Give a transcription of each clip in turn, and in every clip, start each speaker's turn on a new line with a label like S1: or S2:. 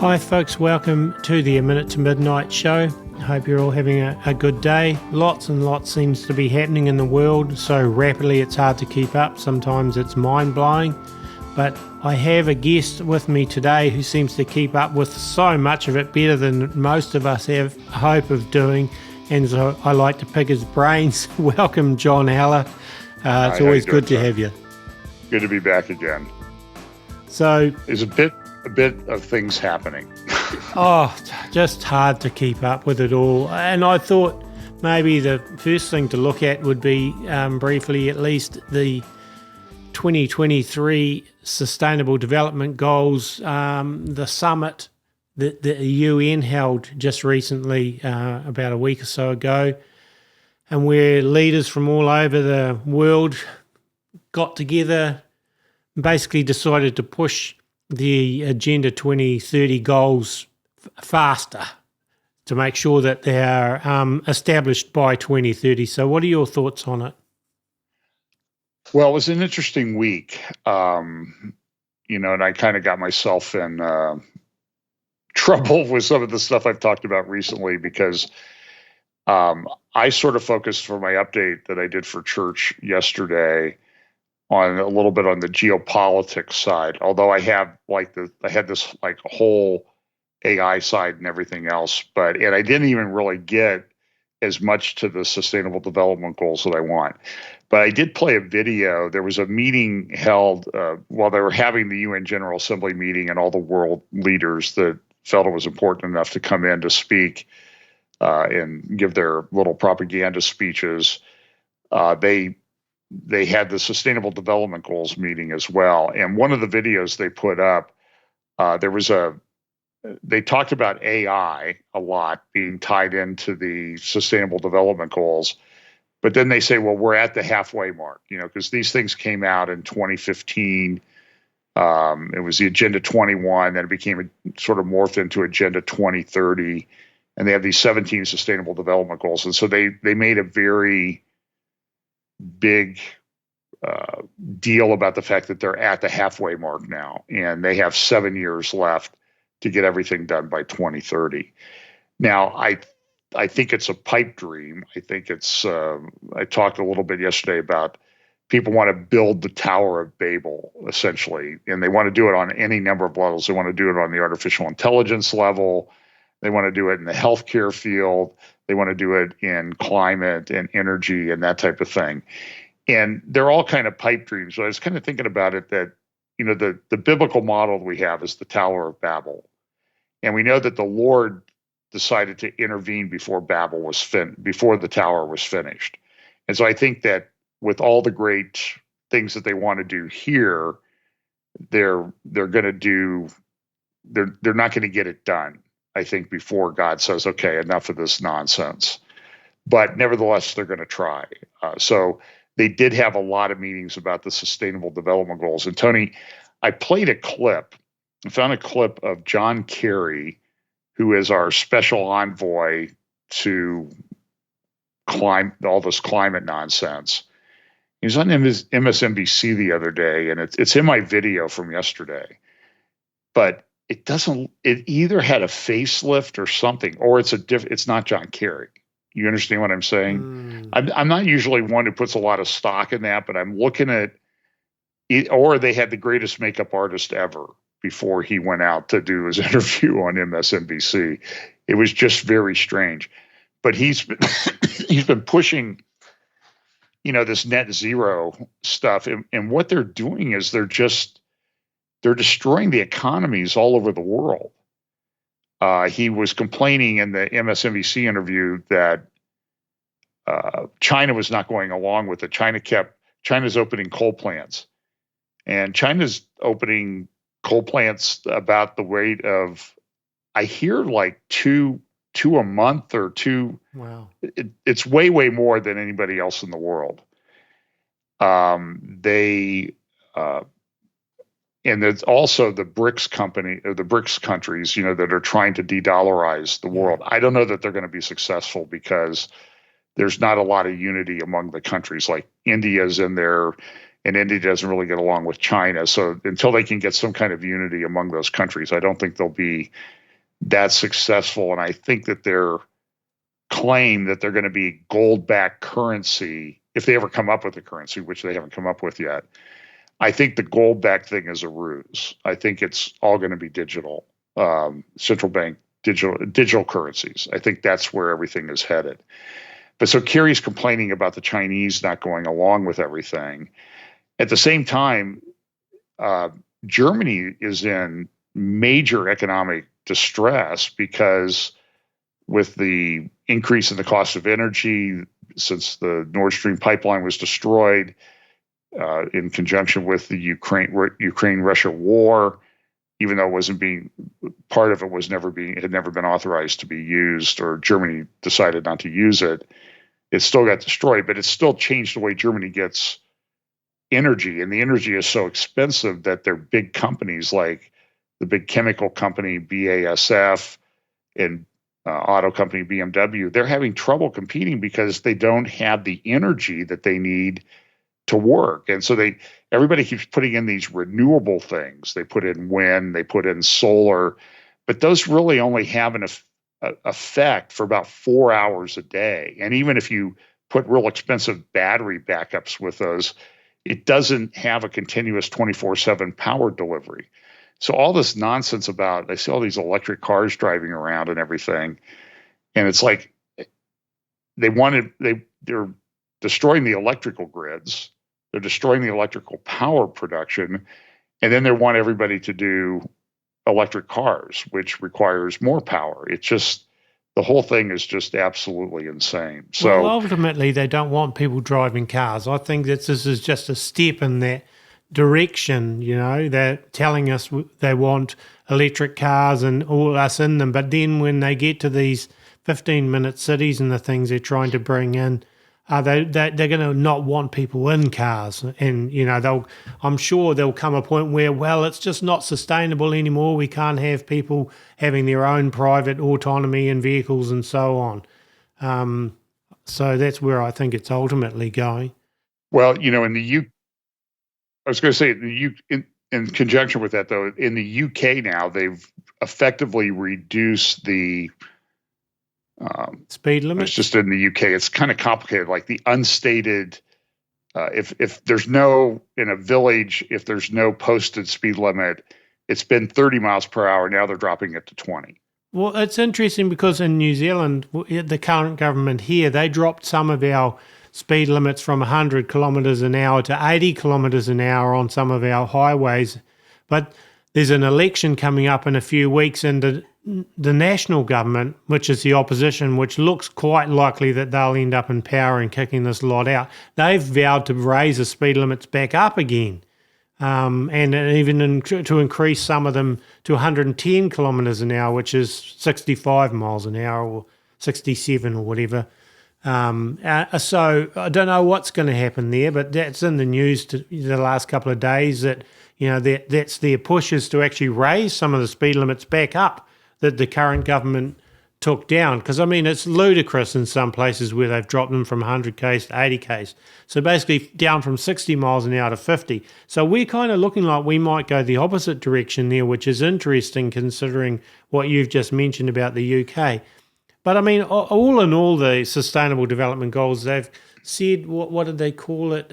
S1: Hi folks, welcome to the A Minute to Midnight Show. I hope you're all having a good day. Lots and lots seems to be happening in the world so rapidly it's hard to keep up. Sometimes it's mind-blowing. But I have a guest with me today who seems to keep up with so much of it better than most of us have hope of doing. And so I like to pick his brains. Welcome, John Haller. It's always good to have you.
S2: Good to be back again.
S1: So
S2: there's a bit of things happening.
S1: Just hard to keep up with it all. And I thought maybe the first thing to look at would be briefly at least the 2023 Sustainable Development Goals, the summit that the UN held just recently, about a week or so ago, and where leaders from all over the world got together and basically decided to push the Agenda 2030 goals faster to make sure that they are established by 2030. So what are your thoughts on it?
S2: Well, it was an interesting week, and I kind of got myself in trouble with some of the stuff I've talked about recently because I sort of focused for my update that I did for church yesterday on a little bit on the geopolitics side, although I had this whole AI side and everything else, and I didn't even really get as much to the sustainable development goals that I want. But I did play a video. There was a meeting held while they were having the UN General Assembly meeting, and all the world leaders that felt it was important enough to come in to speak and give their little propaganda speeches. They had the Sustainable Development Goals meeting as well. And one of the videos they put up, they talked about AI a lot being tied into the Sustainable Development Goals. But then they say, well, we're at the halfway mark, because these things came out in 2015. It was the Agenda 21, then it became sort of morphed into Agenda 2030. And they have these 17 Sustainable Development Goals. And so they made a very big deal about the fact that they're at the halfway mark now, and they have 7 years left to get everything done by 2030. Now, I think it's a pipe dream. I think it's. I talked a little bit yesterday about people want to build the Tower of Babel, essentially, and they want to do it on any number of levels. They want to do it on the artificial intelligence level. They want to do it in the healthcare field. They want to do it in climate and energy and that type of thing. And they're all kind of pipe dreams. So I was kind of thinking about it that, the biblical model we have is the Tower of Babel. And we know that the Lord decided to intervene before before the tower was finished. And so I think that with all the great things that they want to do here, they're not going to get it done, I think, before God says, okay, enough of this nonsense. But nevertheless, they're going to try. So they did have a lot of meetings about the Sustainable Development Goals. And Tony, I found a clip of John Kerry, who is our special envoy to all this climate nonsense. He was on MSNBC the other day, and it's in my video from yesterday. But it either had a facelift or something, or it's not John Kerry. You understand what I'm saying? I'm not usually one who puts a lot of stock in that, but I'm looking at it, or they had the greatest makeup artist ever before he went out to do his interview on MSNBC. It was just very strange. But he's been pushing, this net zero stuff, and what they're doing is they're destroying the economies all over the world. He was complaining in the MSNBC interview that China was not going along with it. China's opening coal plants, and China's opening coal plants about the rate of, I hear, like two a month or two.
S1: Wow.
S2: It's way, way more than anybody else in the world. And there's also the BRICS countries, that are trying to de-dollarize the world. I don't know that they're going to be successful because there's not a lot of unity among the countries. Like India's in there, and India doesn't really get along with China. So until they can get some kind of unity among those countries, I don't think they'll be that successful. And I think that their claim that they're going to be gold-backed currency, if they ever come up with a currency, which they haven't come up with yet, I think the gold-backed thing is a ruse. I think it's all going to be digital, central bank digital currencies. I think that's where everything is headed. But so Kerry's complaining about the Chinese not going along with everything. At the same time, Germany is in major economic distress because with the increase in the cost of energy since the Nord Stream pipeline was destroyed, in conjunction with the Ukraine-Russia war, even though it wasn't being part of it had never been authorized to be used, or Germany decided not to use it. It still got destroyed, but it still changed the way Germany gets energy, and the energy is so expensive that their big companies like the big chemical company BASF and auto company BMW, they're having trouble competing because they don't have the energy that they need to work. And so everybody keeps putting in these renewable things. They put in wind, they put in solar, but those really only have an effect for about 4 hours a day. And even if you put real expensive battery backups with those, it doesn't have a continuous 24/7 power delivery. So all this nonsense about, I see all these electric cars driving around and everything, and it's like they're destroying the electrical grids, they're destroying the electrical power production, and then they want everybody to do electric cars, which requires more power. It's just, the whole thing is just absolutely insane. So
S1: well, ultimately, they don't want people driving cars. I think that this is just a step in that direction. They're telling us they want electric cars and all us in them, but then when they get to these 15-minute cities and the things they're trying to bring in, they're going to not want people in cars, and I'm sure there'll come a point where, well, it's just not sustainable anymore. We can't have people having their own private autonomy in vehicles and so on. So that's where I think it's ultimately going.
S2: Well, I was going to say in conjunction with that, though, in the UK now they've effectively reduced the
S1: speed limit.
S2: It's just in the UK, it's kind of complicated. Like the unstated, if there's no, in a village, if there's no posted speed limit, it's been 30 miles per hour. Now they're dropping it to 20.
S1: Well, it's interesting because in New Zealand, the current government here, they dropped some of our speed limits from 100 kilometres an hour to 80 kilometres an hour on some of our highways. But there's an election coming up in a few weeks, and the national government, which is the opposition, which looks quite likely that they'll end up in power and kicking this lot out, they've vowed to raise the speed limits back up again, and even to increase some of them to 110 kilometres an hour, which is 65 miles an hour or 67 or whatever. So I don't know what's going to happen there, but that's in the news the last couple of days that, that's their push is to actually raise some of the speed limits back up that the current government took down. Because, it's ludicrous in some places where they've dropped them from 100 k's to 80 k's. So basically down from 60 miles an hour to 50. So we're kind of looking like we might go the opposite direction there, which is interesting considering what you've just mentioned about the UK. But, all in all, the Sustainable Development Goals, they've said, what did they call it,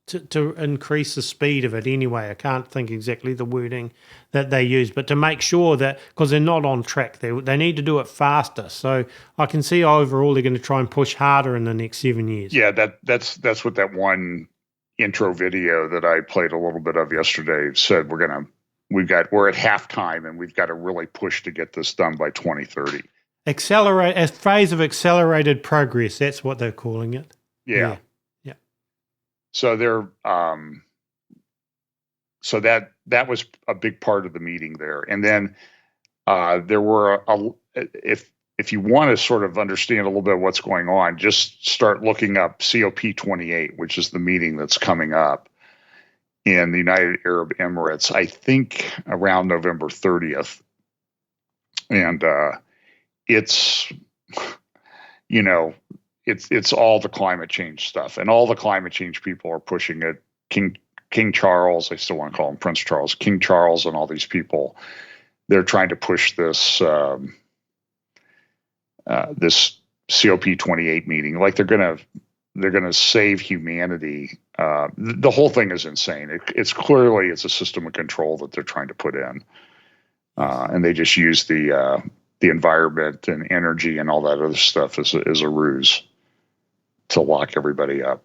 S1: to increase the speed of it anyway. I can't think exactly the wording that they use, but to make sure that, because they're not on track, they need to do it faster. So I can see overall they're going to try and push harder in the next 7 years.
S2: Yeah, that's what that one intro video that I played a little bit of yesterday said. We're at halftime and we've got to really push to get this done by 2030.
S1: Accelerate a phase of accelerated progress. That's what they're calling it.
S2: Yeah. So they're so that was a big part of the meeting there, and then there were if you want to sort of understand a little bit of what's going on, just start looking up COP28, which is the meeting that's coming up in the United Arab Emirates, I think around November 30th, and it's it's all the climate change stuff, and all the climate change people are pushing it. King Charles, I still want to call him Prince Charles, King Charles, and all these people, they're trying to push this this COP28 meeting. Like they're gonna save humanity. The whole thing is insane. It's clearly a system of control that they're trying to put in, and they just use the environment and energy and all that other stuff as a ruse to lock everybody up.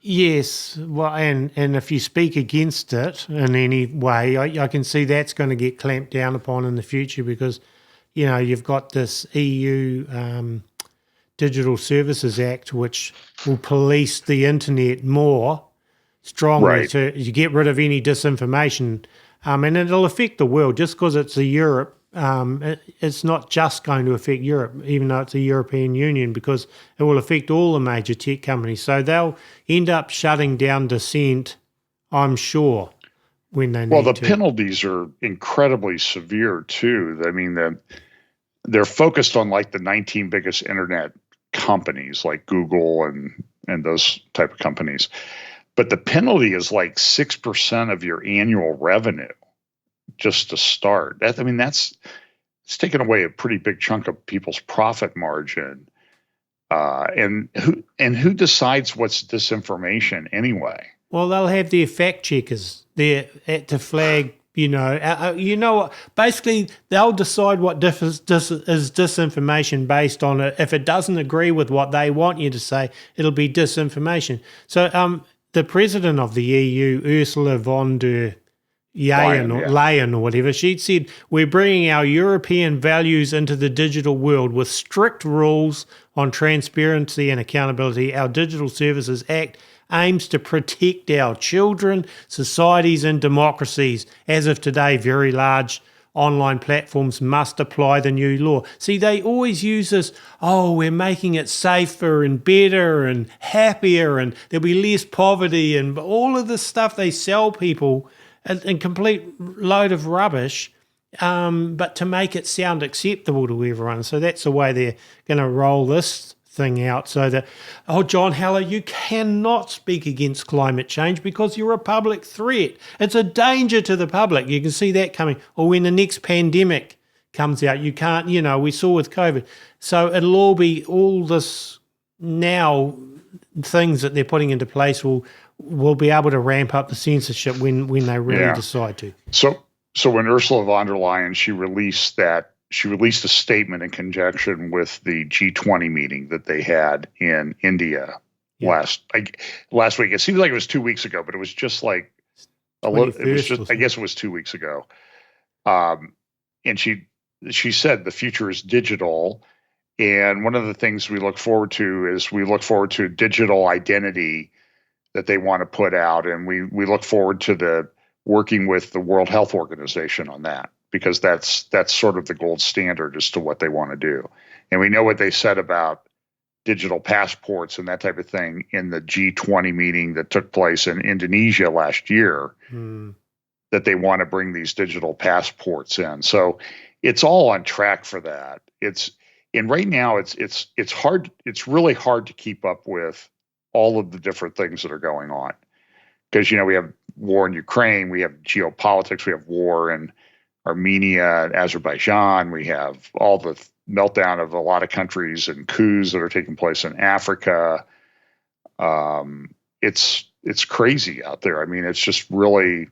S1: Yes, well, and if you speak against it in any way, I can see that's going to get clamped down upon in the future because, you've got this EU Digital Services Act, which will police the internet more strongly to get rid of any disinformation, and it'll affect the world. Just because it's a Europe, it's not just going to affect Europe, even though it's a European Union, because it will affect all the major tech companies. So they'll end up shutting down dissent, I'm sure, when they need to.
S2: Well, the penalties are incredibly severe too. I mean, they're focused on like the 19 biggest internet companies like Google and those type of companies. But the penalty is like 6% of your annual revenue just to start. It's taken away a pretty big chunk of people's profit margin. And who decides what's disinformation anyway?
S1: Well, they'll have their fact checkers there to flag. Basically, they'll decide what is disinformation based on it. If it doesn't agree with what they want you to say, it'll be disinformation. So, the president of the EU, Ursula von der Leyen or whatever, she said, "We're bringing our European values into the digital world with strict rules on transparency and accountability. Our Digital Services Act aims to protect our children, societies and democracies. As of today, very large online platforms must apply the new law." See, they always use this, we're making it safer and better and happier and there'll be less poverty and all of this stuff they sell people, a complete load of rubbish, but to make it sound acceptable to everyone. So that's the way they're going to roll this thing out, so that, John Haller, you cannot speak against climate change because you're a public threat. It's a danger to the public. You can see that coming. Or when the next pandemic comes out, you can't, we saw with COVID. So it'll all be all this now things that they're putting into place will be able to ramp up the censorship when they really decide to.
S2: So when Ursula von der Leyen, she released a statement in conjunction with the G20 meeting that they had in India last week. It seems like it was 2 weeks ago, but it was just like a little. It was just, I guess it was 2 weeks ago. And she said the future is digital, and one of the things we look forward to is digital identity that they want to put out, and we look forward to the working with the World Health Organization on that, because that's sort of the gold standard as to what they want to do. And we know what they said about digital passports and that type of thing in the G20 meeting that took place in Indonesia last year, that they want to bring these digital passports in. So it's all on track for that. And right now it's hard. It's really hard to keep up with all of the different things that are going on, because, we have war in Ukraine, we have geopolitics, we have war in Armenia and Azerbaijan, we have all the meltdown of a lot of countries and coups that are taking place in Africa. It's crazy out there. I mean, it's just really,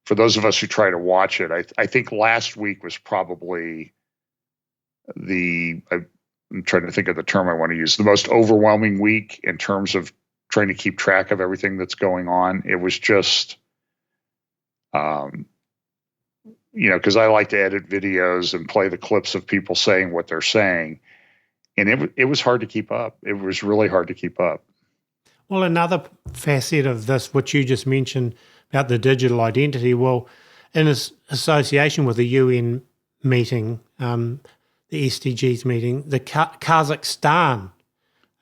S2: for those of us who try to watch it, I think last week was probably I'm trying to think of the term I want to use, the most overwhelming week in terms of trying to keep track of everything that's going on. It was just, because I like to edit videos and play the clips of people saying what they're saying. And it was hard to keep up. It was really hard to keep up.
S1: Well, another facet of this, what you just mentioned about the digital identity, well, in association with the UN meeting, the SDGs meeting, the Kazakhstan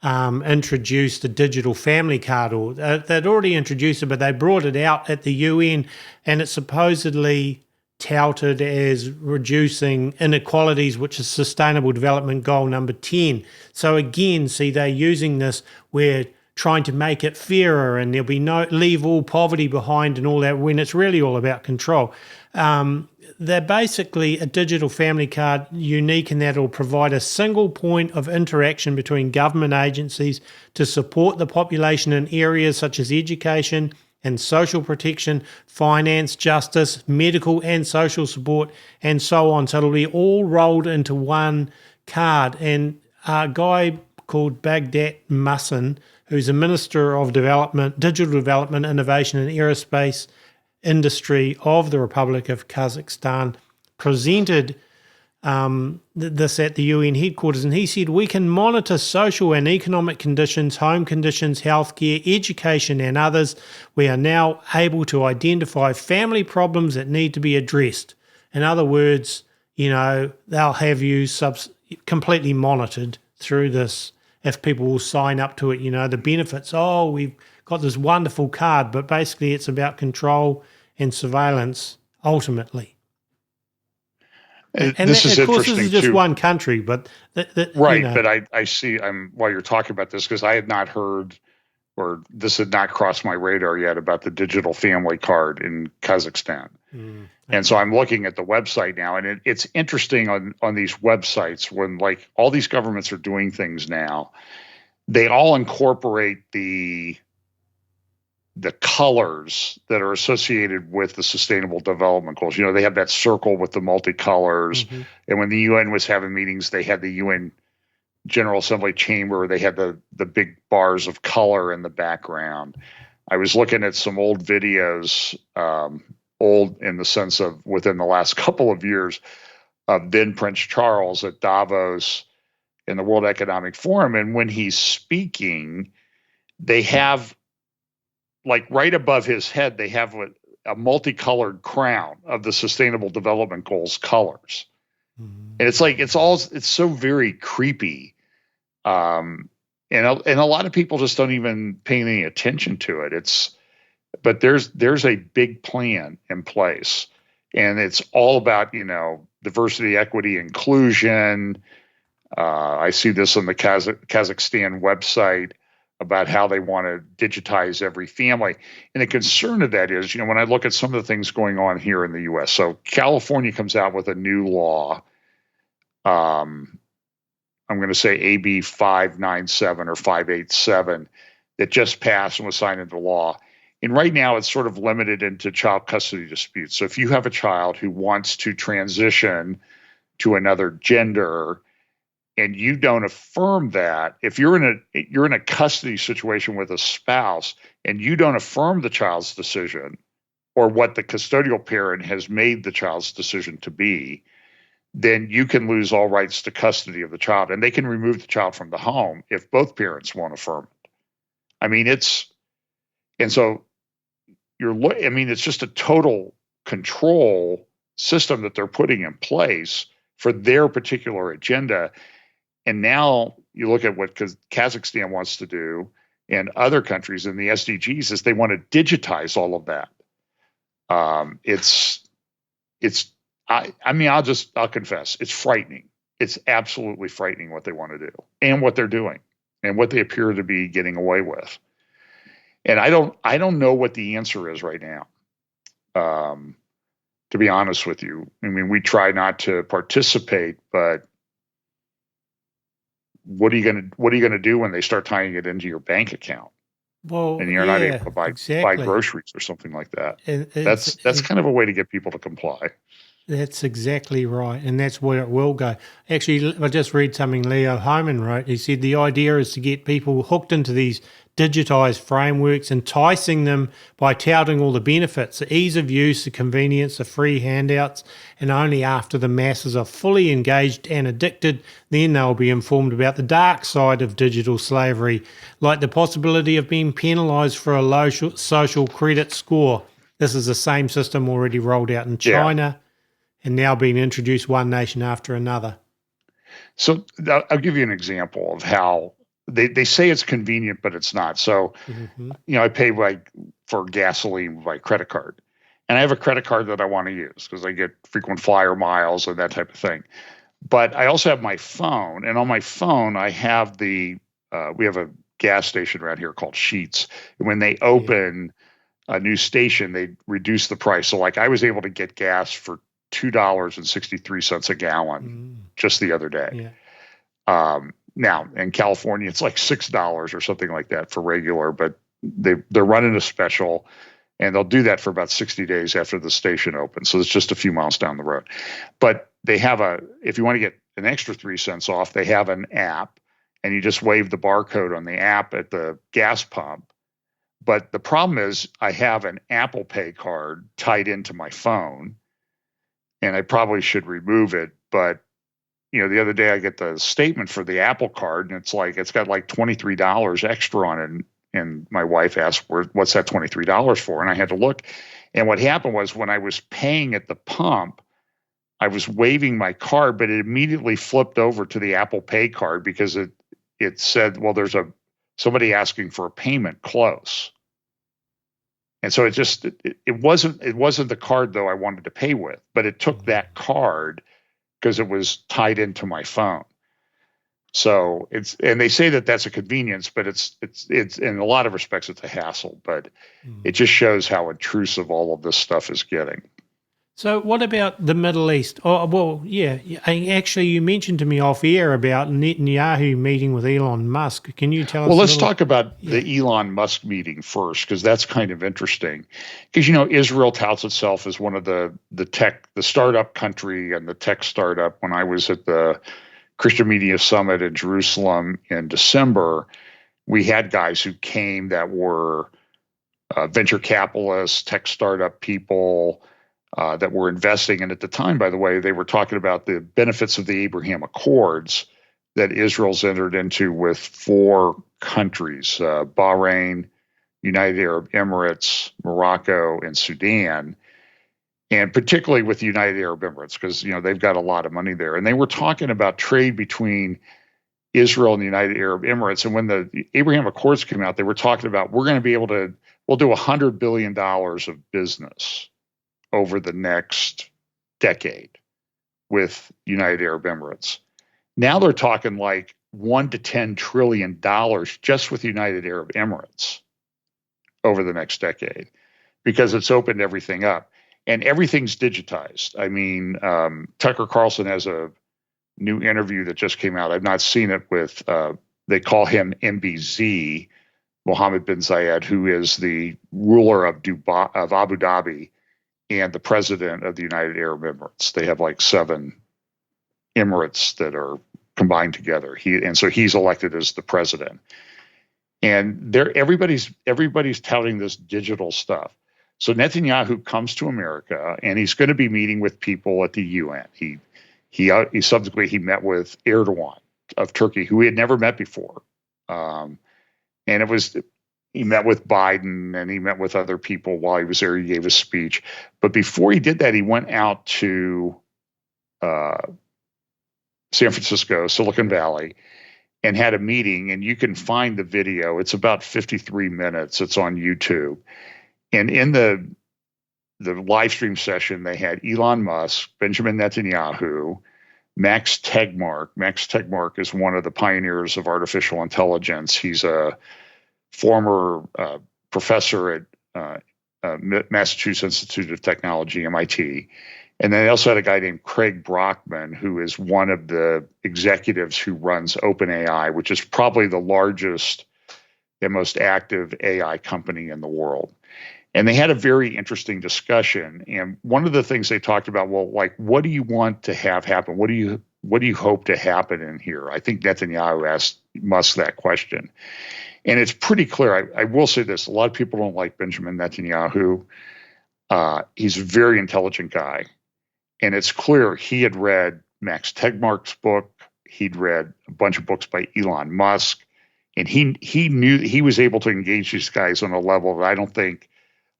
S1: introduced a digital family card, or they'd already introduced it, but they brought it out at the UN, and it supposedly touted as reducing inequalities, which is Sustainable Development Goal number 10. So again, see, they're using this, we're trying to make it fairer and there'll be no, leave all poverty behind and all that, when it's really all about control. They're basically a digital family card, unique in that it'll provide a single point of interaction between government agencies to support the population in areas such as education and social protection, finance, justice, medical and social support, and so on. So it'll be all rolled into one card. And a guy called Baghdad Mussin, who's a Minister of Development, Digital Development, Innovation and Aerospace Industry of the Republic of Kazakhstan, presented this at the UN headquarters, and he said, we can monitor social and economic conditions, home conditions, healthcare, education and others. We are now able to identify family problems that need to be addressed. In other words, they'll have you completely monitored through this if people will sign up to it, the benefits. Oh, we've got this wonderful card, but basically it's about control and surveillance ultimately.
S2: And
S1: this
S2: is
S1: of course, this
S2: interesting
S1: is just
S2: too.
S1: one country, but
S2: right. But I see. While you're talking about this, because I had not heard, or this had not crossed my radar yet, about the digital family card in Kazakhstan. Okay. And so I'm looking at the website now, and it's interesting on these websites when like all these governments are doing things now, they all incorporate the colors that are associated with the Sustainable Development Goals. They have that circle with the multicolors. Mm-hmm. And when the UN was having meetings, they had the UN General Assembly chamber. They had the big bars of color in the background. I was looking at some old videos, old in the sense of within the last couple of years, of then Prince Charles at Davos in the World Economic Forum. And when he's speaking, they have, like right above his head, they have a multicolored crown of the Sustainable Development Goals colors. Mm-hmm. And it's like, it's so very creepy. And a lot of people just don't even pay any attention to it. But there's a big plan in place, and it's all about, diversity, equity, inclusion. I see this on the Kazakhstan website about how they want to digitize every family. And the concern of that is, when I look at some of the things going on here in the U.S., so California comes out with a new law. I'm going to say AB 597 or 587 that just passed and was signed into law. And right now it's sort of limited into child custody disputes. So if you have a child who wants to transition to another gender, and you don't affirm that, if you're in a custody situation with a spouse and you don't affirm the child's decision or what the custodial parent has made the child's decision to be, then you can lose all rights to custody of the child, and they can remove the child from the home if both parents won't affirm it. It's just a total control system that they're putting in place for their particular agenda. And now you look at what Kazakhstan wants to do, and other countries in the SDGs is they want to digitize all of that. I'll confess, it's frightening. It's absolutely frightening what they want to do and what they're doing and what they appear to be getting away with. And I don't know what the answer is right now. To be honest with you, we try not to participate, but what are you going to do when they start tying it into your bank account?
S1: Well,
S2: and you're not able to buy groceries or something like that. That's kind of a way to get people to comply.
S1: That's exactly right, and that's where it will go. Actually, I just read something Leo Hohmann wrote. He said the idea is to get people hooked into these digitized frameworks, enticing them by touting all the benefits, the ease of use, the convenience, the free handouts, and only after the masses are fully engaged and addicted, then they'll be informed about the dark side of digital slavery, like the possibility of being penalised for a low social credit score. This is the same system already rolled out in China. Yeah. And now being introduced one nation after another.
S2: So I'll give you an example of how they say it's convenient, but it's not. So, I pay for gasoline by credit card. and I have a credit card that I want to use because I get frequent flyer miles and that type of thing. But I also have my phone, and on my phone, I have we have a gas station around here called Sheetz. And when they open a new station, they reduce the price. So like I was able to get gas for $2.63 a gallon just the other day. Now in California, it's like $6 or something like that for regular, but they're running a special, and they'll do that for about 60 days after the station opens. So it's just a few miles down the road. But they have if you want to get an extra 3 cents off, they have an app, and you just wave the barcode on the app at the gas pump. But the problem is I have an Apple Pay card tied into my phone, and I probably should remove it. But, the other day I get the statement for the Apple card, and it's got like $23 extra on it. And my wife asked, what's that $23 for? And I had to look. And what happened was when I was paying at the pump, I was waving my card, but it immediately flipped over to the Apple Pay card because it said, well, there's somebody asking for a payment close. And so it wasn't the card though I wanted to pay with, but it took that card because it was tied into my phone. So and they say that that's a convenience, but it's in a lot of respects it's a hassle, but it just shows how intrusive all of this stuff is getting.
S1: So what about the Middle East? Oh, well, yeah. Actually, you mentioned to me off air about Netanyahu meeting with Elon Musk. Can you tell us?
S2: Well, let's talk about the Elon Musk meeting first, because that's kind of interesting. Because, Israel touts itself as one of the startup country and the tech startup. When I was at the Christian Media Summit in Jerusalem in December, we had guys who came that were venture capitalists, tech startup people, that were investing. And at the time, by the way, they were talking about the benefits of the Abraham Accords that Israel's entered into with 4 countries, Bahrain, United Arab Emirates, Morocco, and Sudan. And particularly with the United Arab Emirates, because, they've got a lot of money there. And they were talking about trade between Israel and the United Arab Emirates. And when the Abraham Accords came out, they were talking about, we'll do $100 billion of business over the next decade with United Arab Emirates. Now they're talking like $1 to $10 trillion just with United Arab Emirates over the next decade, because it's opened everything up and everything's digitized. I mean, Tucker Carlson has a new interview that just came out. I've not seen it with, they call him MBZ, Mohammed bin Zayed, who is the ruler of Abu Dhabi and the president of the United Arab Emirates. They have like 7 emirates that are combined together. So he's elected as the president. And everybody's touting this digital stuff. So Netanyahu comes to America, and he's going to be meeting with people at the UN. He subsequently met with Erdogan of Turkey, who he had never met before. And he met with Biden, and he met with other people while he was there. He gave a speech. But before he did that, he went out to San Francisco, Silicon Valley, and had a meeting. And you can find the video. It's about 53 minutes. It's on YouTube. And in the live stream session, they had Elon Musk, Benjamin Netanyahu, Max Tegmark. Max Tegmark is one of the pioneers of artificial intelligence. He's a former professor at Massachusetts Institute of Technology, MIT. And then they also had a guy named Craig Brockman, who is one of the executives who runs OpenAI, which is probably the largest and most active AI company in the world. And they had a very interesting discussion. And one of the things they talked about, well, like, what do you want to have happen? What do you hope to happen in here? I think Netanyahu asked Musk that question. And it's pretty clear. I will say this. A lot of people don't like Benjamin Netanyahu. He's a very intelligent guy. And it's clear he had read Max Tegmark's book. He'd read a bunch of books by Elon Musk. And he knew he was able to engage these guys on a level that I don't think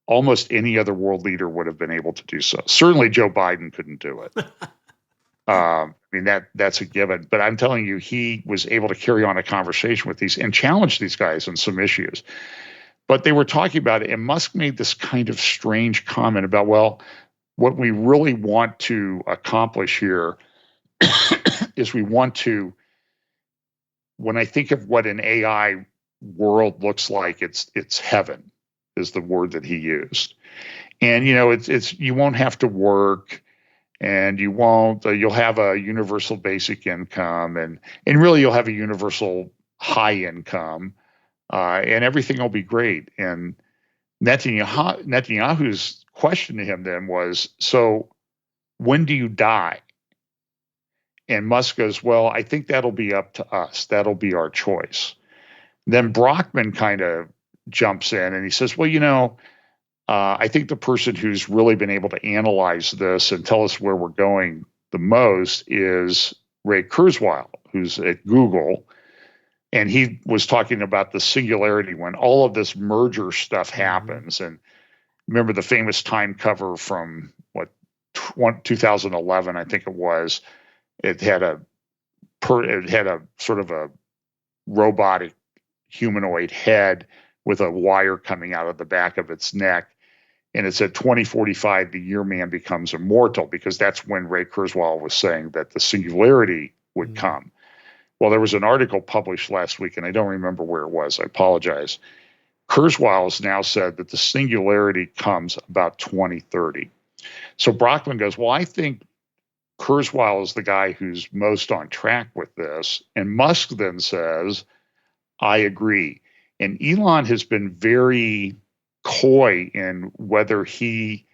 S2: almost any other world leader would have been able to do so. Certainly Joe Biden couldn't do it. I mean, that's a given. But I'm telling you, he was able to carry on a conversation with these and challenge these guys on some issues. But they were talking about it, and Musk made this kind of strange comment about, well, what we really want to accomplish here is we want to, when I think of what an AI world looks like, it's heaven is the word that he used. And it's you won't have to work, and you'll have a universal basic income, and really you'll have a universal high income, and everything will be great. And Netanyahu's question to him then was, so when do you die? And Musk goes, well, I think that'll be up to us. That'll be our choice. Then Brockman kind of jumps in and he says, well, I think the person who's really been able to analyze this and tell us where we're going the most is Ray Kurzweil, who's at Google. And he was talking about the singularity when all of this merger stuff happens. And remember the famous Time cover from 2011, I think it was. It had a sort of a robotic humanoid head with a wire coming out of the back of its neck. And it said 2045, the year man becomes immortal, because that's when Ray Kurzweil was saying that the singularity would come. Well, there was an article published last week, and I don't remember where it was. I apologize. Kurzweil has now said that the singularity comes about 2030. So Brockman goes, well, I think Kurzweil is the guy who's most on track with this. And Musk then says, I agree. And Elon has been very coy in whether he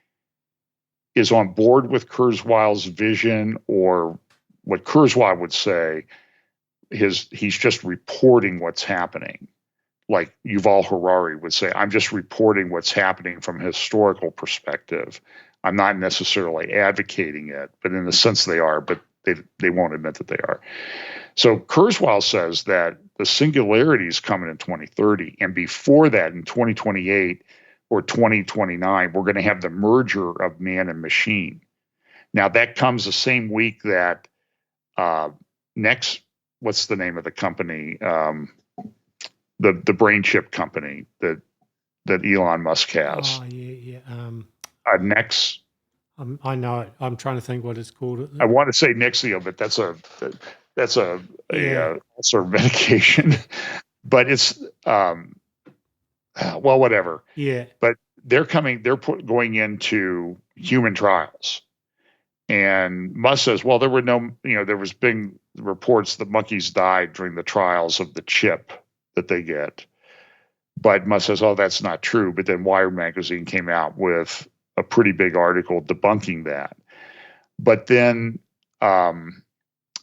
S2: is on board with Kurzweil's vision, or what Kurzweil would say, he's just reporting what's happening. Like Yuval Harari would say, I'm just reporting what's happening from a historical perspective. I'm not necessarily advocating it, but in a sense they are, but they won't admit that they are. So Kurzweil says that the singularity is coming in 2030, and before that, in 2028 or 2029, we're going to have the merger of man and machine. Now that comes the same week that next, what's the name of the company? The brain chip company that Elon Musk has.
S1: Oh yeah.
S2: Next.
S1: I know it. I'm trying to think what it's called.
S2: I want to say Nixio, but that's a sort of medication. But it's well, whatever.
S1: Yeah.
S2: But they're going into human trials. And Musk says, well, there was big reports that monkeys died during the trials of the chip that they get. But Musk says, oh, that's not true. But then Wired magazine came out with a pretty big article debunking that. But then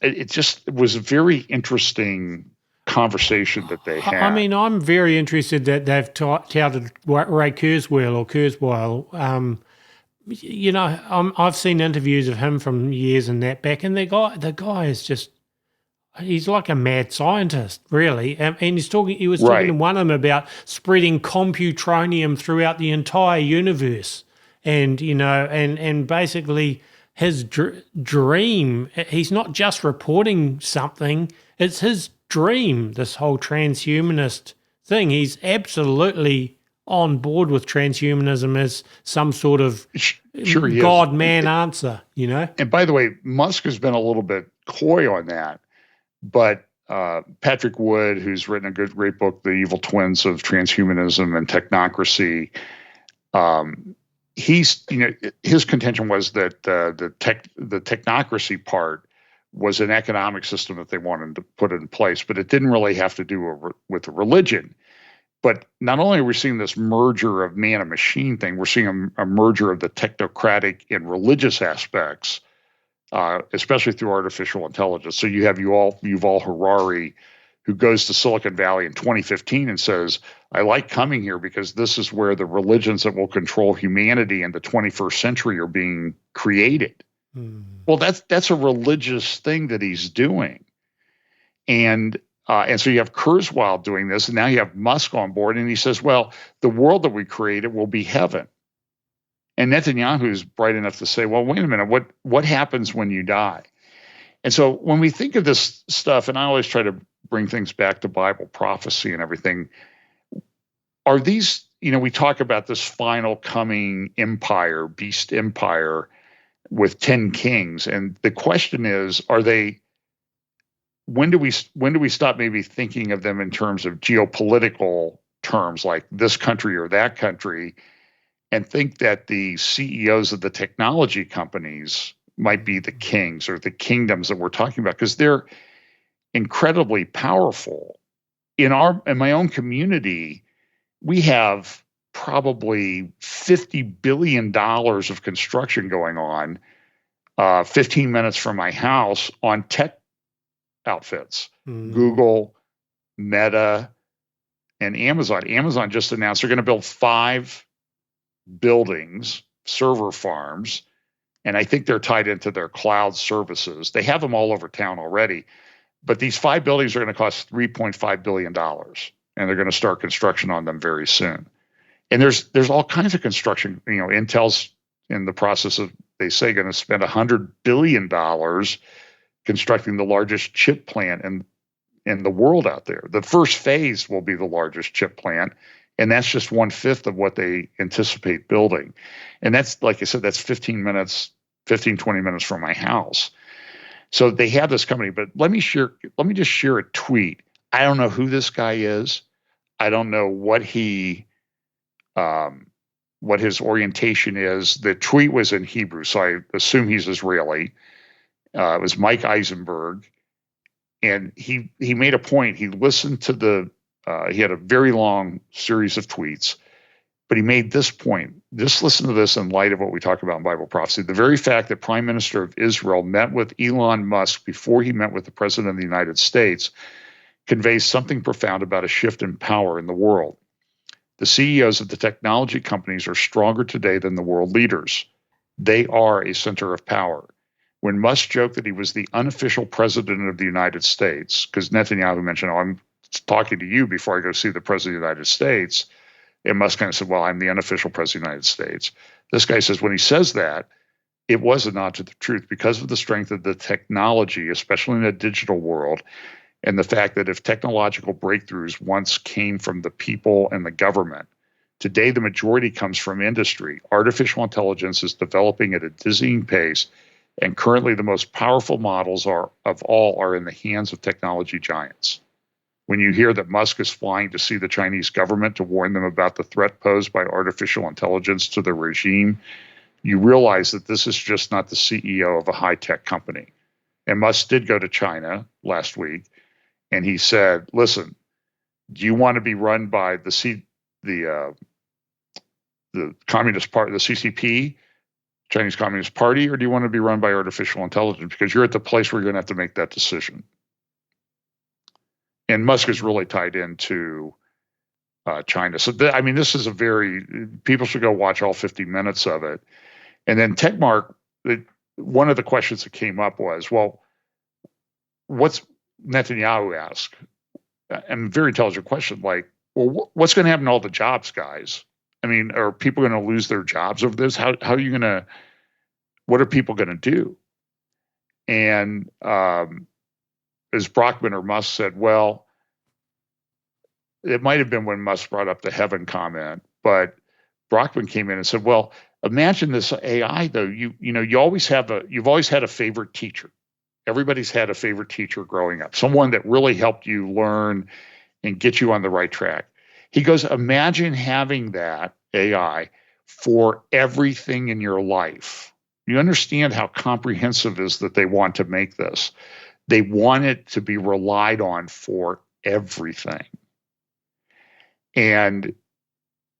S2: it was a very interesting conversation that they had.
S1: I mean, I'm very interested that they've touted Ray Kurzweil. I've seen interviews of him from years and that back, and the guy is just, he's like a mad scientist, really. And he was talking to one of them about spreading computronium throughout the entire universe. And, and basically his dream, he's not just reporting something, it's his dream, this whole transhumanist thing. He's absolutely on board with transhumanism as some sort of God-man answer,
S2: And by the way, Musk has been a little bit coy on that, but Patrick Wood, who's written a great book, The Evil Twins of Transhumanism and Technocracy, his contention was that the technocracy part was an economic system that they wanted to put in place, but it didn't really have to do with religion. But not only are we seeing this merger of man and machine thing, we're seeing a merger of the technocratic and religious aspects, especially through artificial intelligence. So you have Yuval Harari, who goes to Silicon Valley in 2015 and says, I like coming here because this is where the religions that will control humanity in the 21st century are being created. Well, that's a religious thing that he's doing. And so you have Kurzweil doing this, and now you have Musk on board, and he says, well, the world that we created will be heaven. And Netanyahu is bright enough to say, well, wait a minute, what happens when you die? And so when we think of this stuff, and I always try to bring things back to Bible prophecy and everything, are these, we talk about this final coming empire, beast empire with 10 kings. And the question is, when do we stop maybe thinking of them in terms of geopolitical terms, like this country or that country, and think that the CEOs of the technology companies might be the kings or the kingdoms that we're talking about, because they're incredibly powerful. In my own community, we have probably $50 billion of construction going on 15 minutes from my house on tech outfits. Google, Meta, and Amazon. Amazon just announced they're going to build 5 buildings, server farms, and I think they're tied into their cloud services. They have them all over town already, but these 5 buildings are going to cost $3.5 billion, and they're going to start construction on them very soon. And there's all kinds of construction. Intel's in the process of, they say, going to spend $100 billion constructing the largest chip plant in the world out there. The first phase will be the largest chip plant, and that's just 1/5 of what they anticipate building. And that's, like I said, that's 20 minutes from my house. So they have this company, but let me just share a tweet. I don't know who this guy is. I don't know what his orientation is. The tweet was in Hebrew, so I assume he's Israeli. It was Mike Eisenberg, and he made a point. He listened to he had a very long series of tweets, but he made this point. Just listen to this in light of what we talk about in Bible prophecy. The very fact that Prime Minister of Israel met with Elon Musk before he met with the President of the United States conveys something profound about a shift in power in the world. The CEOs of the technology companies are stronger today than the world leaders. They are a center of power. When Musk joked that he was the unofficial president of the United States, because Netanyahu mentioned, I'm talking to you before I go see the president of the United States, and Musk kind of said, well, I'm the unofficial president of the United States. This guy says when he says that, it was a nod to the truth because of the strength of the technology, especially in a digital world, and the fact that if technological breakthroughs once came from the people and the government, today the majority comes from industry. Artificial intelligence is developing at a dizzying pace, and currently the most powerful models of all are in the hands of technology giants. When you hear that Musk is flying to see the Chinese government to warn them about the threat posed by artificial intelligence to the regime, you realize that this is just not the CEO of a high-tech company. And Musk did go to China last week, and he said, listen, do you want to be run by the Communist Party, the CCP, Chinese Communist Party, or do you want to be run by artificial intelligence? Because you're at the place where you're going to have to make that decision. And Musk is really tied into China. So, this is people should go watch all 50 minutes of it. And then TechMark, one of the questions that came up was, well, what's Netanyahu asked? A very intelligent question, like, well, what's going to happen to all the jobs, guys? Are people going to lose their jobs over this? How are you going to, what are people going to do? And as Brockman or Musk said, well, it might have been when Musk brought up the heaven comment, but Brockman came in and said, well, imagine this AI though. You've always had a favorite teacher. Everybody's had a favorite teacher growing up, someone that really helped you learn and get you on the right track. He goes, imagine having that AI for everything in your life. You understand how comprehensive it is that they want to make this. They want it to be relied on for everything. And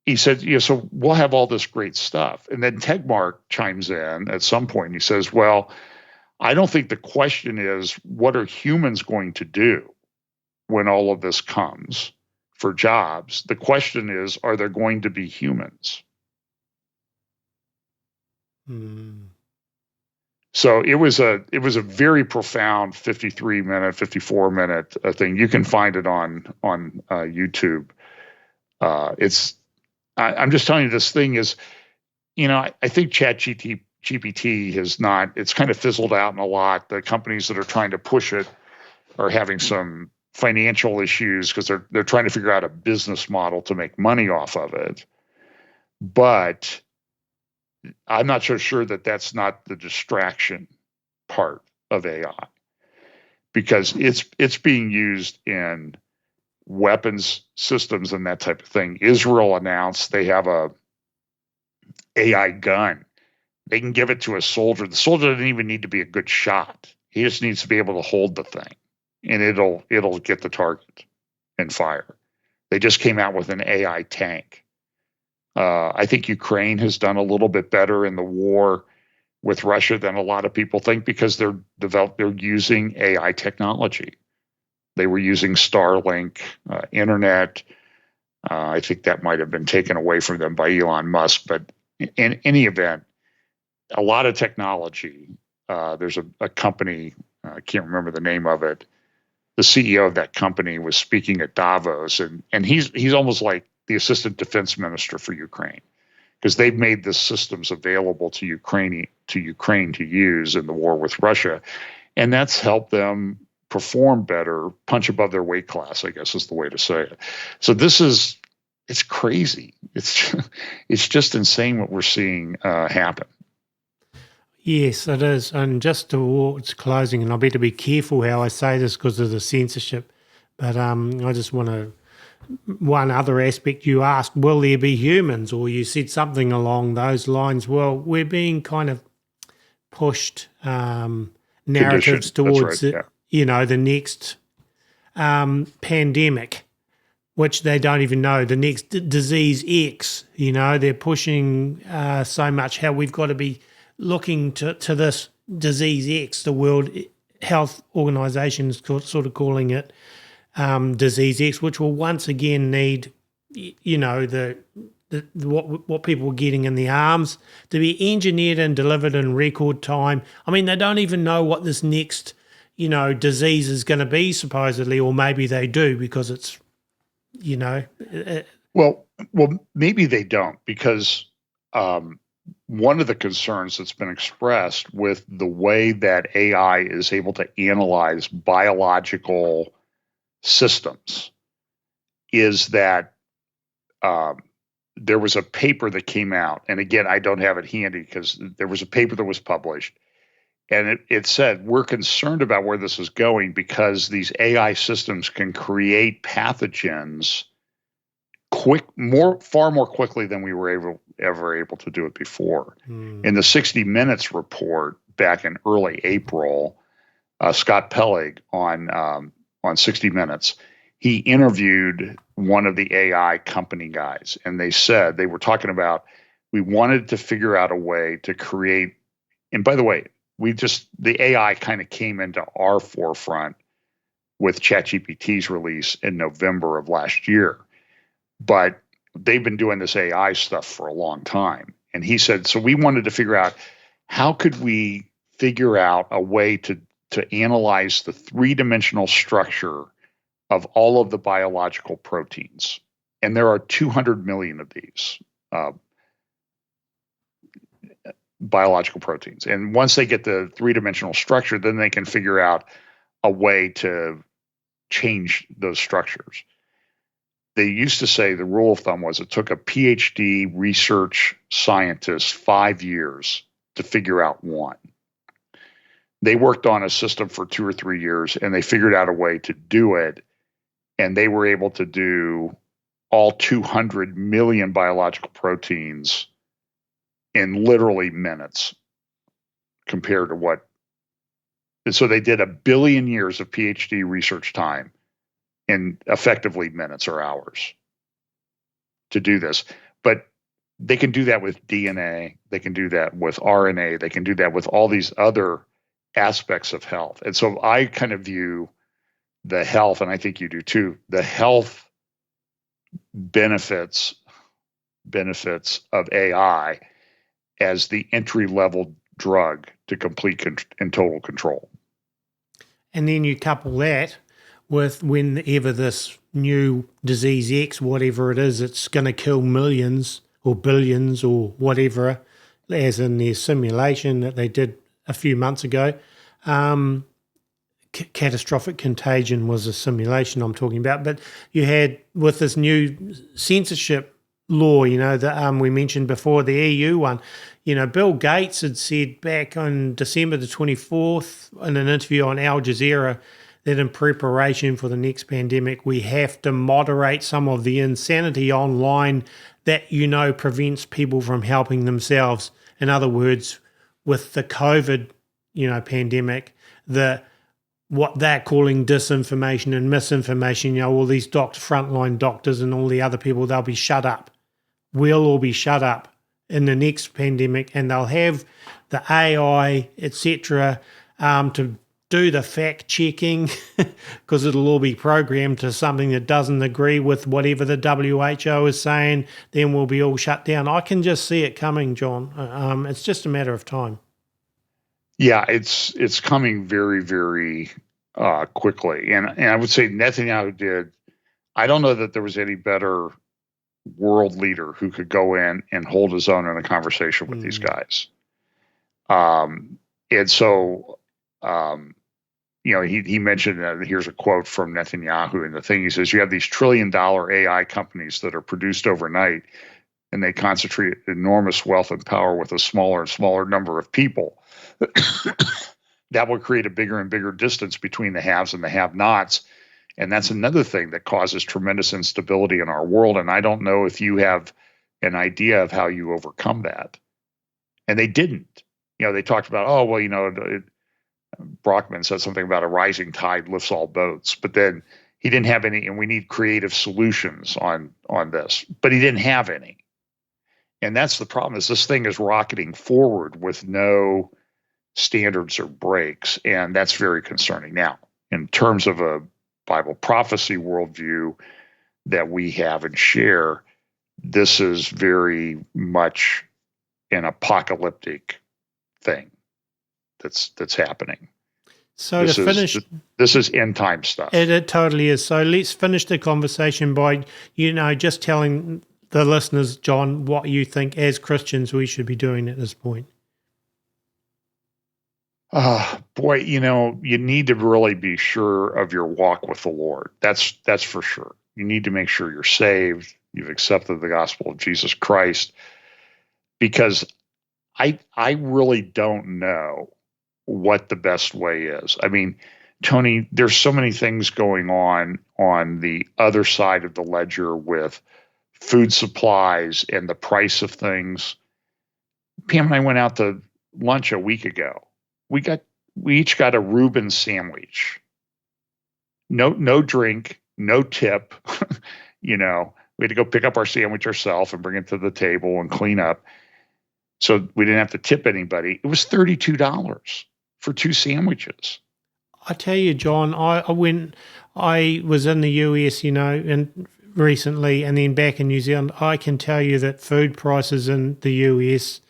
S2: he said, so we'll have all this great stuff. And then TechMark chimes in at some point and he says, well, I don't think the question is, what are humans going to do when all of this comes for jobs? The question is, are there going to be humans? So it was a very profound 53-minute, 54-minute thing. You can find it on YouTube. I'm just telling you, this thing is, I think ChatGPT has not, it's kind of fizzled out in a lot. The companies that are trying to push it are having some financial issues because they're trying to figure out a business model to make money off of it. But I'm not so sure that that's not the distraction part of AI, because it's being used in weapons systems and that type of thing. Israel announced they have a AI gun. They can give it to a soldier. The soldier doesn't even need to be a good shot. He just needs to be able to hold the thing, and it'll get the target and fire. They just came out with an AI tank. I think Ukraine has done a little bit better in the war with Russia than a lot of people think, because they're using AI technology. They were using Starlink, internet. I think that might have been taken away from them by Elon Musk. But in any event, a lot of technology. There's a company, I can't remember the name of it. The CEO of that company was speaking at Davos, and he's almost like the assistant defense minister for Ukraine, because they've made the systems available to Ukraine to use in the war with Russia, and that's helped them perform better, punch above their weight class, I guess is the way to say it. So it's crazy. It's just insane what we're seeing happen.
S1: Yes, it is. And just towards closing, and I better be careful how I say this because of the censorship, but I just want to, one other aspect you asked, will there be humans? Or you said something along those lines. Well, we're being kind of pushed narratives towards,
S2: right, yeah.
S1: The next pandemic, which they don't even know, the next disease X. They're pushing so much how we've got to be looking to this disease X. The World Health Organization is sort of calling it disease X, which will once again need, what people are getting in the arms to be engineered and delivered in record time. I mean, they don't even know what this next, disease is going to be, supposedly, or maybe they do because it's,
S2: Well, maybe they don't, because one of the concerns that's been expressed with the way that AI is able to analyze biological systems is that there was a paper that came out, and again, I don't have it handy because there was a paper that was published, and it said, we're concerned about where this is going because these AI systems can create pathogens far more quickly than we were ever able to do it before. In the 60 Minutes report back in early April, Scott Pellig on 60 Minutes, he interviewed one of the AI company guys, and they were talking about, we wanted to figure out a way to create, and by the way, the AI kind of came into our forefront with ChatGPT's release in November of last year. But they've been doing this AI stuff for a long time. And he said, so we wanted to figure out, how could we figure out a way to analyze the three-dimensional structure of all of the biological proteins. And there are 200 million of these biological proteins. And once they get the three-dimensional structure, then they can figure out a way to change those structures. They used to say the rule of thumb was it took a PhD research scientist 5 years to figure out one. They worked on a system for 2 or 3 years, and they figured out a way to do it, and they were able to do all 200 million biological proteins in literally minutes compared to what. And so they did 1 billion years of PhD research time in effectively minutes or hours to do this. But they can do that with DNA. They can do that with RNA. They can do that with all these other aspects of health. And so I kind of view the health, and I think you do too, the health benefits of AI as the entry-level drug to complete and total control.
S1: And then you couple that with whenever this new disease X, whatever it is, it's going to kill millions or billions or whatever, as in their simulation that they did a few months ago, catastrophic contagion was a simulation I'm talking about. But you had, with this new censorship law, that we mentioned before, the EU one, Bill Gates had said back on December the 24th in an interview on Al Jazeera that in preparation for the next pandemic, we have to moderate some of the insanity online that, prevents people from helping themselves. In other words, with the COVID, pandemic, what they're calling disinformation and misinformation, all these frontline doctors and all the other people, they'll be shut up. We'll all be shut up in the next pandemic, and they'll have the AI, etc., to do the fact checking because it'll all be programmed to something that doesn't agree with whatever the WHO is saying. Then we'll be all shut down. I can just see it coming, John. It's just a matter of time.
S2: Yeah, it's coming very, very quickly, and I would say Netanyahu did. I don't know that there was any better world leader who could go in and hold his own in a conversation with these guys. And so, he mentioned that. Here's a quote from Netanyahu, and the thing he says: you have these $1 trillion AI companies that are produced overnight, and they concentrate enormous wealth and power with a smaller and smaller number of people. That will create a bigger and bigger distance between the haves and the have-nots. And that's another thing that causes tremendous instability in our world. And I don't know if you have an idea of how you overcome that. And they didn't. They talked about, Brockman said something about a rising tide lifts all boats. But then he didn't have any, and we need creative solutions on this. But he didn't have any. And that's the problem, is this thing is rocketing forward with no standards or breaks. And that's very concerning. Now, in terms of a Bible prophecy worldview that we have and share, this is very much an apocalyptic thing that's happening.
S1: So
S2: this is end time stuff.
S1: It totally is. So let's finish the conversation by just telling the listeners, John, what you think as Christians we should be doing at this point.
S2: Boy, you need to really be sure of your walk with the Lord. That's for sure. You need to make sure you're saved. You've accepted the gospel of Jesus Christ, because I really don't know what the best way is. I mean, Tony, there's so many things going on the other side of the ledger with food supplies and the price of things. Pam and I went out to lunch a week ago. We each got a Reuben sandwich. No drink, no tip. We had to go pick up our sandwich ourselves and bring it to the table and clean up. So we didn't have to tip anybody. It was $32 for 2 sandwiches.
S1: I tell you, John, when I was in the US, and recently, and then back in New Zealand, I can tell you that food prices in the US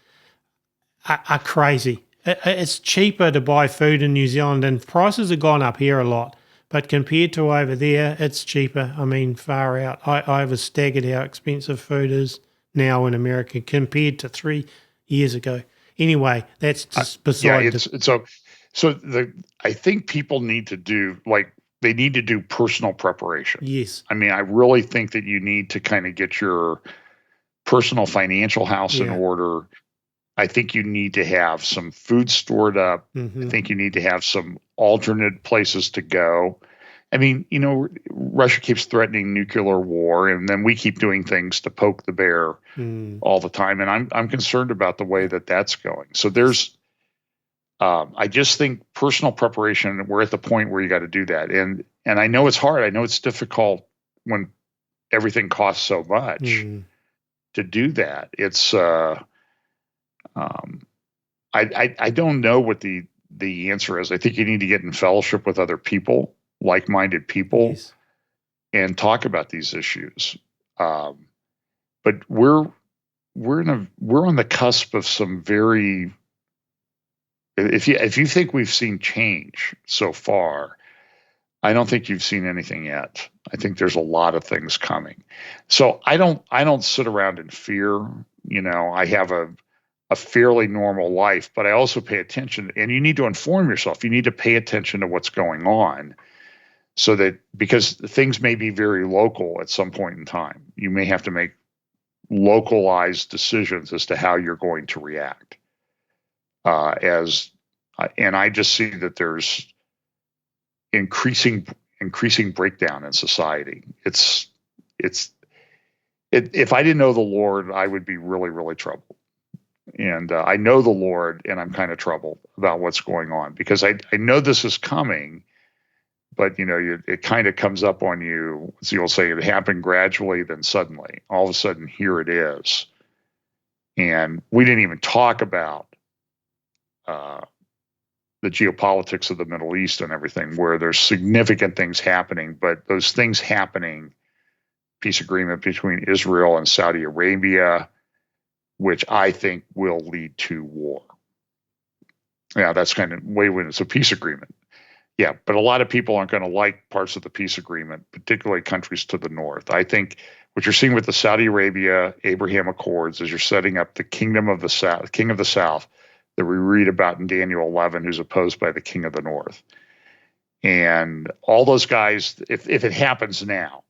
S1: are crazy. It's cheaper to buy food in New Zealand, and prices have gone up here a lot. But compared to over there, it's cheaper. I mean, far out. I was staggered how expensive food is now in America compared to 3 years ago. Anyway, that's just beside
S2: I think people need to do, they need to do personal preparation.
S1: Yes.
S2: I mean, I really think that you need to kind of get your personal financial house in order. I think you need to have some food stored up.
S1: Mm-hmm.
S2: I think you need to have some alternate places to go. I mean, Russia keeps threatening nuclear war, and then we keep doing things to poke the bear all the time. And I'm concerned about the way that that's going. So I just think personal preparation, we're at the point where you got to do that. And I know it's hard. I know it's difficult when everything costs so much to do that. It's, I don't know what the answer is. I think you need to get in fellowship with other people, like-minded people, and talk about these issues. But we're on the cusp of some very. If you think we've seen change so far, I don't think you've seen anything yet. I think there's a lot of things coming. So I don't sit around in fear. I have a fairly normal life, but I also pay attention, and you need to inform yourself. You need to pay attention to what's going on, so that, because things may be very local at some point in time, you may have to make localized decisions as to how you're going to react. And I just see that there's increasing breakdown in society. If I didn't know the Lord, I would be really, really troubled. And I know the Lord, and I'm kind of troubled about what's going on, because I know this is coming, but it kind of comes up on you. As you'll say, it happened gradually, then suddenly, all of a sudden, here it is. And we didn't even talk about the geopolitics of the Middle East and everything, where there's significant things happening, but those things happening, peace agreement between Israel and Saudi Arabia, which I think will lead to war. Yeah, that's kind of way when it's a peace agreement. Yeah, but a lot of people aren't going to like parts of the peace agreement, particularly countries to the north. I think what you're seeing with the Saudi Arabia Abraham Accords is you're setting up the kingdom of the south, king of the south, that we read about in Daniel 11, who's opposed by the king of the north. And all those guys, if it happens now,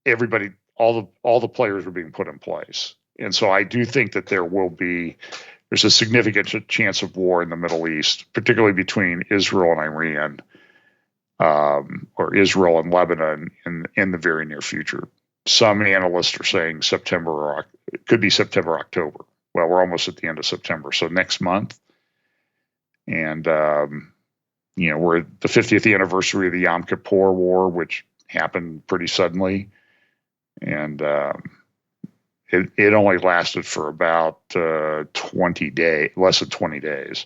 S2: everybody, all the players are being put in place. And so I do think that there's a significant chance of war in the Middle East, particularly between Israel and Iran, or Israel and Lebanon in the very near future. Some analysts are saying September, or it could be September, October. Well, we're almost at the end of September, so next month. And, we're at the 50th anniversary of the Yom Kippur War, which happened pretty suddenly. And it only lasted for about 20 days, less than 20 days.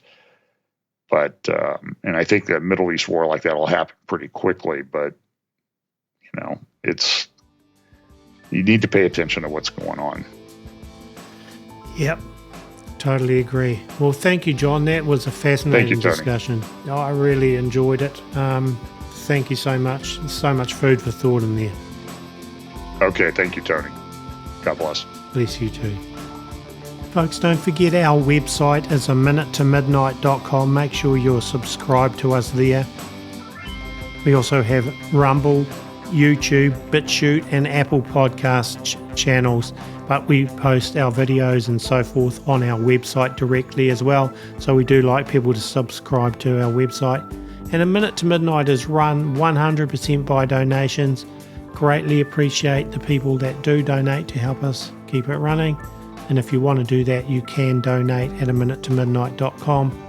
S2: But, and I think that Middle East war like that will happen pretty quickly, but, you need to pay attention to what's going on.
S1: Yep, totally agree. Well, thank you, John. That was a fascinating discussion. Oh, I really enjoyed it. Thank you so much. There's so much food for thought in there.
S2: Okay, thank you, Tony. God bless.
S1: Bless you too. Folks, don't forget our website is aminutetomidnight.com. Make sure you're subscribed to us there. We also have Rumble, YouTube, BitChute and Apple Podcast channels, but we post our videos and so forth on our website directly as well, so we do like people to subscribe to our website. And A Minute to Midnight is run 100% by donations. Greatly appreciate the people that do donate to help us keep it running, and if you want to do that, you can donate at aminutetomidnight.com.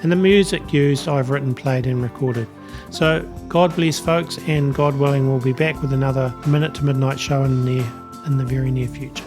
S1: And the music used I've written, played and recorded. So God bless, folks, and God willing, we'll be back with another Minute to Midnight show in the very near future.